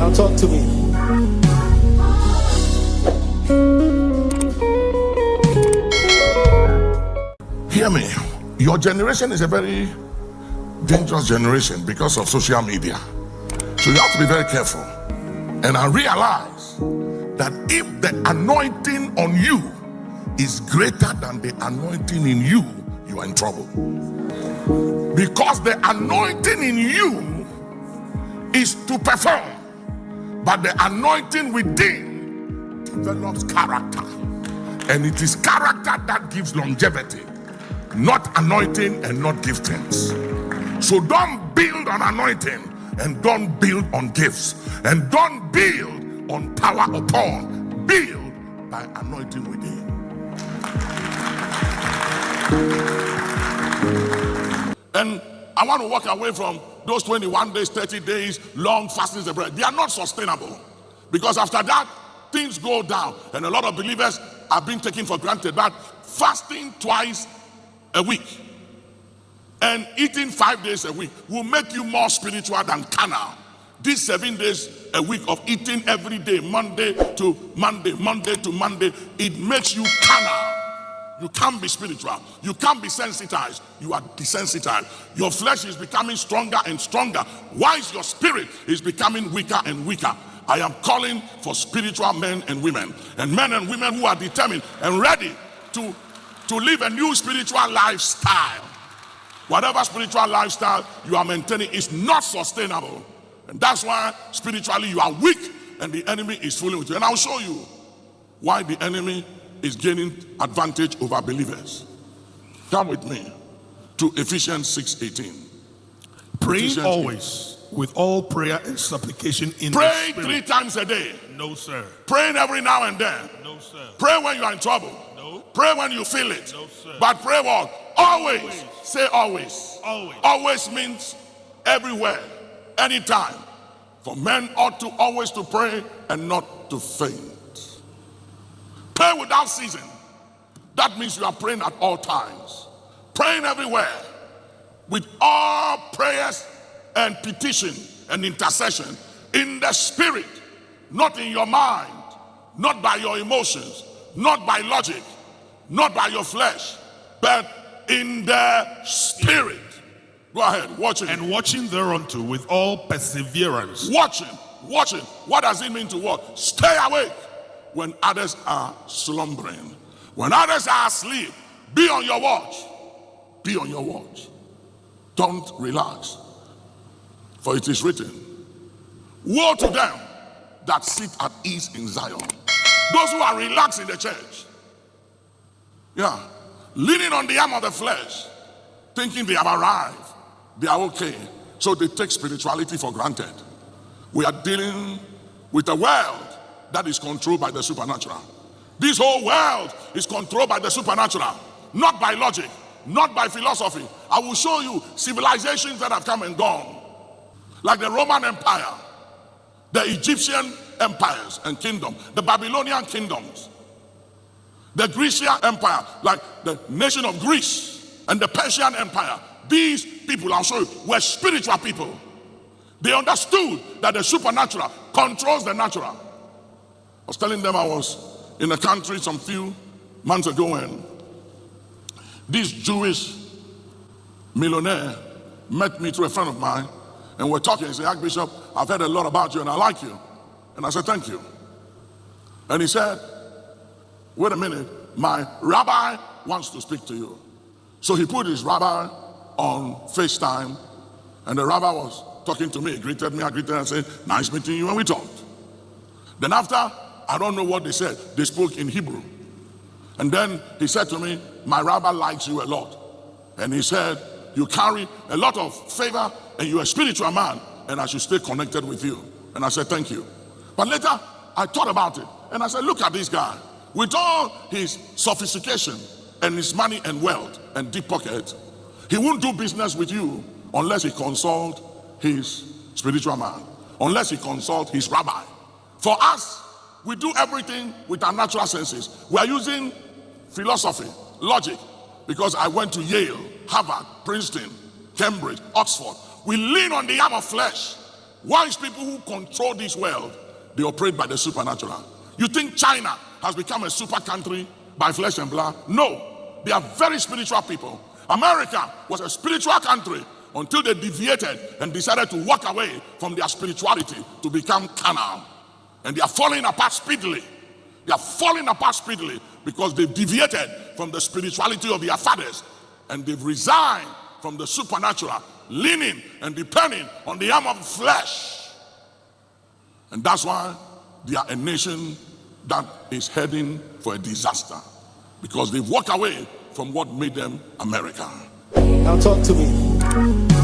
Now talk to me. Hear me. Your generation is a very dangerous generation because of social media. So you have to be very careful. And I realize that if the anointing on you is greater than the anointing in you, you are in trouble. Because the anointing in you is to perform, but the anointing within develops character. And it is character that gives longevity, not anointing and not giftings. So don't build on anointing and don't build on gifts, and don't build on power upon. Build by anointing within. And I want to walk away from those 21 days, 30 days, long fastings and prayer. They are not sustainable, because after that, things go down. And a lot of believers have been taken for granted. But fasting twice a week and eating 5 days a week will make you more spiritual than carnal. These 7 days a week of eating every day, Monday to Monday, Monday to Monday, it makes you carnal. You can't be spiritual. You can't be sensitized. You are desensitized. Your flesh is becoming stronger and stronger, whilst your spirit is becoming weaker and weaker. I am calling for spiritual men and women who are determined and ready to live a new spiritual lifestyle. Whatever spiritual lifestyle you are maintaining is not sustainable. And that's why spiritually you are weak and the enemy is fooling with you. And I'll show you why the enemy is gaining advantage over believers. Come with me to Ephesians 6:18. Praying always with all prayer and supplication in Pray the Spirit. 3 times a day. No, sir. Praying every now and then. No, sir. Pray when you are in trouble. No. Pray when you feel it. No, sir. But pray what? Always. Say always. Always. Always means everywhere, anytime. For men ought to always to pray and not to faint. Pray without ceasing. That means you are praying at all times. Praying everywhere with all prayers and petition and intercession in the spirit, not in your mind, not by your emotions, not by logic, not by your flesh, but in the spirit. Go ahead, watching. And watching thereunto with all perseverance. Watching. What does it mean to watch? Stay awake when others are slumbering. When others are asleep, be on your watch. Be on your watch. Don't relax. For it is written, woe to them that sit at ease in Zion. Those who are relaxed in the church. Yeah. Leaning on the arm of the flesh, thinking they have arrived. They are okay. So they take spirituality for granted. We are dealing with a world that is controlled by the supernatural. This whole world is controlled by the supernatural, not by logic, not by philosophy. I will show you civilizations that have come and gone, like the Roman Empire, the Egyptian empires and kingdom, the Babylonian kingdoms, the Grecian Empire, like the nation of Greece, and the Persian Empire. These people, I'll show you, were spiritual people. They understood that the supernatural controls the natural. I was telling them I was in a country some few months ago, and this Jewish millionaire met me through a friend of mine, and we're talking. He said, Archbishop, I've heard a lot about you and I like you. And I said, thank you. And he said, wait a minute, my rabbi wants to speak to you. So he put his rabbi on FaceTime, and the rabbi was talking to me. He greeted me, I greeted him and said, nice meeting you, and we talked. Then after, I don't know what they said. They spoke in Hebrew. And then he said to me, my rabbi likes you a lot. And he said, you carry a lot of favor and you're a spiritual man, and I should stay connected with you. And I said, thank you. But later, I thought about it. And I said, look at this guy. With all his sophistication and his money and wealth and deep pockets, he won't do business with you unless he consult his spiritual man, unless he consult his rabbi. For us, we do everything with our natural senses. We are using philosophy, logic, because I went to Yale, Harvard, Princeton, Cambridge, Oxford. We lean on the arm of flesh Wise people who control this world, they operate by the supernatural. You think China has become a super country by flesh and blood? No, they are very spiritual people. America was a spiritual country until they deviated and decided to walk away from their spirituality to become carnal. And they are falling apart speedily. They are falling apart speedily because they've deviated from the spirituality of their fathers and they've resigned from the supernatural, leaning and depending on the arm of the flesh. And that's why they are a nation that is heading for a disaster, because they've walked away from what made them America. Now talk to me.